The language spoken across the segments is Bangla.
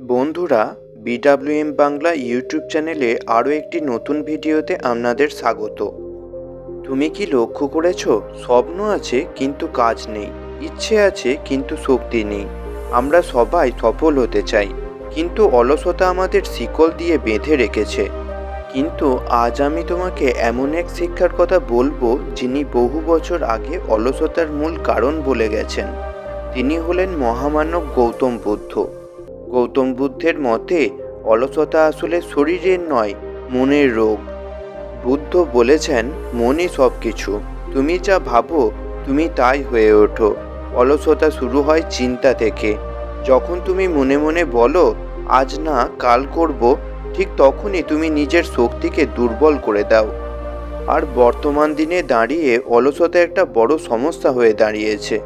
বন্ধুরা, বিডাব্লিউএম বাংলা ইউটিউব চ্যানেলে আরও একটি নতুন ভিডিওতে আপনাদের স্বাগত। তুমি কি লক্ষ্য করেছো, স্বপ্ন আছে কিন্তু কাজ নেই, ইচ্ছে আছে কিন্তু শক্তি নেই। আমরা সবাই সফল হতে চাই, কিন্তু অলসতা আমাদের শিকল দিয়ে বেঁধে রেখেছে। কিন্তু আজ আমি তোমাকে এমন এক শিক্ষার কথা বলবো, যিনি বহু বছর আগে অলসতার মূল কারণ বলে গেছেন। তিনি হলেন মহামানব গৌতম বুদ্ধ। গৌতম বুদ্ধের মতে অলসতা আসলে শরীরের নয়, মনের রোগ। বুদ্ধ বলেছেন, মনই সব কিছু, তুমি যা ভাবো তুমি তাই হয়ে ওঠো। অলসতা শুরু হয় চিন্তা থেকে। যখন তুমি মনে মনে বলো আজ না কাল করব, ঠিক তখনই তুমি নিজের শক্তিকে দুর্বল করে দাও। আর বর্তমান দিনে দাঁড়িয়ে অলসতা একটা বড় সমস্যা হয়ে দাঁড়িয়েছে।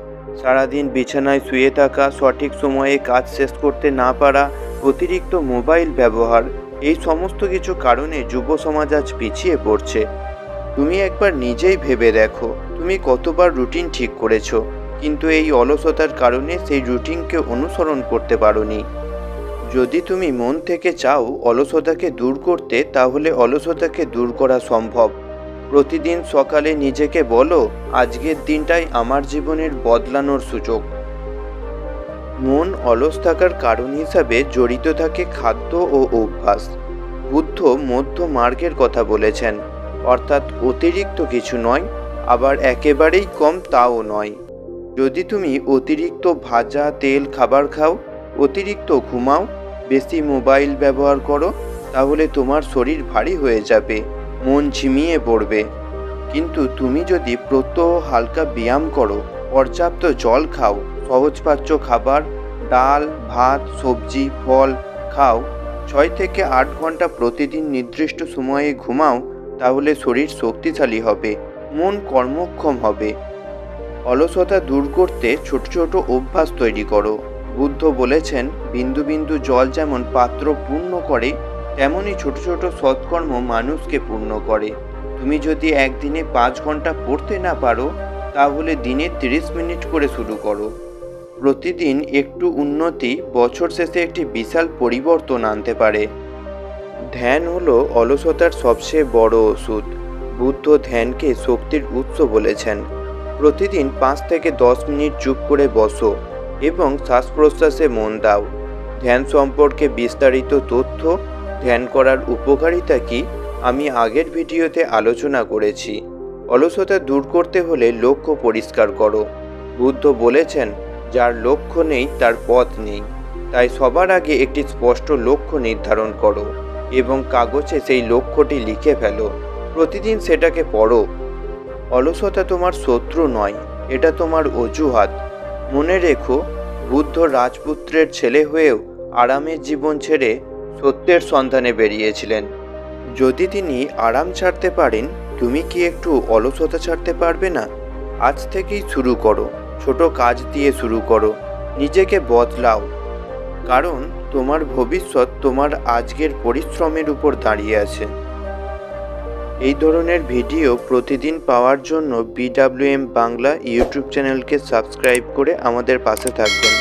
সারাদিন বিছানায় শুয়ে থাকা, সঠিক সময়ে কাজ শেষ করতে না পারা, অতিরিক্ত মোবাইল ব্যবহার, এই সমস্ত কিছু কারণে যুব সমাজ আজ পিছিয়ে পড়ছে। তুমি একবার নিজেই ভেবে দেখো, তুমি কতবার রুটিন ঠিক করেছো, কিন্তু এই অলসতার কারণে সেই রুটিনকে অনুসরণ করতে পারোনি। যদি তুমি মন থেকে চাও অলসতাকে দূর করতে, তাহলে অলসতাকে দূর করা সম্ভব। প্রতিদিন সকালে নিজেকে বলো, আজকের দিনটাই আমার জীবনের বদলানোর সুযোগ। মন অলস থাকার কারণ হিসাবে জড়িত থাকে খাদ্য ও অভ্যাস। বুদ্ধ মধ্য মার্গের কথা বলেছেন, অর্থাৎ অতিরিক্ত কিছু নয়, আবার একেবারেই কম তাও নয়। যদি তুমি অতিরিক্ত ভাজা তেল খাবার খাও, অতিরিক্ত ঘুমাও, বেশি মোবাইল ব্যবহার করো, তাহলে তোমার শরীর ভারী হয়ে যাবে, মন ঝিমিয়ে পড়বে। কিন্তু তুমি যদি প্রত্যহ হালকা ব্যায়াম করো, পর্যাপ্ত জল খাও, সহজপাচ্য খাবার, ডাল ভাত সবজি ফল খাও, 6 থেকে 8 ঘন্টা প্রতিদিন নির্দিষ্ট সময়ে ঘুমাও, তাহলে শরীর শক্তিশালী হবে, মন কর্মক্ষম হবে। অলসতা দূর করতে ছোট ছোট অভ্যাস তৈরি করো। বুদ্ধ বলেছেন, বিন্দু বিন্দু জল যেমন পাত্র পূর্ণ করে, তেমনই ছোট ছোট সৎকর্ম মানুষকে পূর্ণ করে। তুমি যদি একদিনে 5 ঘন্টা পড়তে না পারো, তাহলে দিনে 30 মিনিট করে শুরু করো। প্রতিদিন একটু উন্নতি বছর শেষে একটি বিশাল পরিবর্তন আনতে পারে। ধ্যান হলো অলসতার সবচেয়ে বড় ওষুধ। বুদ্ধ ধ্যানকে শক্তির উৎস বলেছেন। প্রতিদিন 5 থেকে 10 মিনিট চুপ করে বসো এবং শ্বাস প্রশ্বাসে মন দাও। ধ্যান সম্পর্কে বিস্তারিত তথ্য, ধ্যান করার উপকারিতা কি, আমি আগের ভিডিওতে আলোচনা করেছি। অলসতা দূর করতে হলে লক্ষ্য পরিষ্কার করো। বুদ্ধ বলেছেন, যার লক্ষ্য নেই তার পথ নেই। তাই সবার আগে একটি স্পষ্ট লক্ষ্য নির্ধারণ করো এবং কাগজে সেই লক্ষ্যটি লিখে ফেলো। প্রতিদিন সেটাকে পড়ো। অলসতা তোমার শত্রু নয়, এটা তোমার অজুহাত। মনে রেখো, বুদ্ধ রাজপুত্রের ছেলে হয়েও আরামের জীবন ছেড়ে সত্যের সন্ধানে বেরিয়েছিলেন। যদি তিনি আরাম ছাড়তে পারেন, তুমি কি একটু অলসতা ছাড়তে পারবে না? আজ থেকেই শুরু করো, ছোট কাজ দিয়ে শুরু করো, নিজেকে বদলাও। কারণ তোমার ভবিষ্যৎ তোমার আজকের পরিশ্রমের উপর দাঁড়িয়ে আছে। এই ধরনের ভিডিও প্রতিদিন পাওয়ার জন্য বিডাব্লিউএম বাংলা ইউটিউব চ্যানেলকে সাবস্ক্রাইব করে আমাদের পাশে থাকবেন।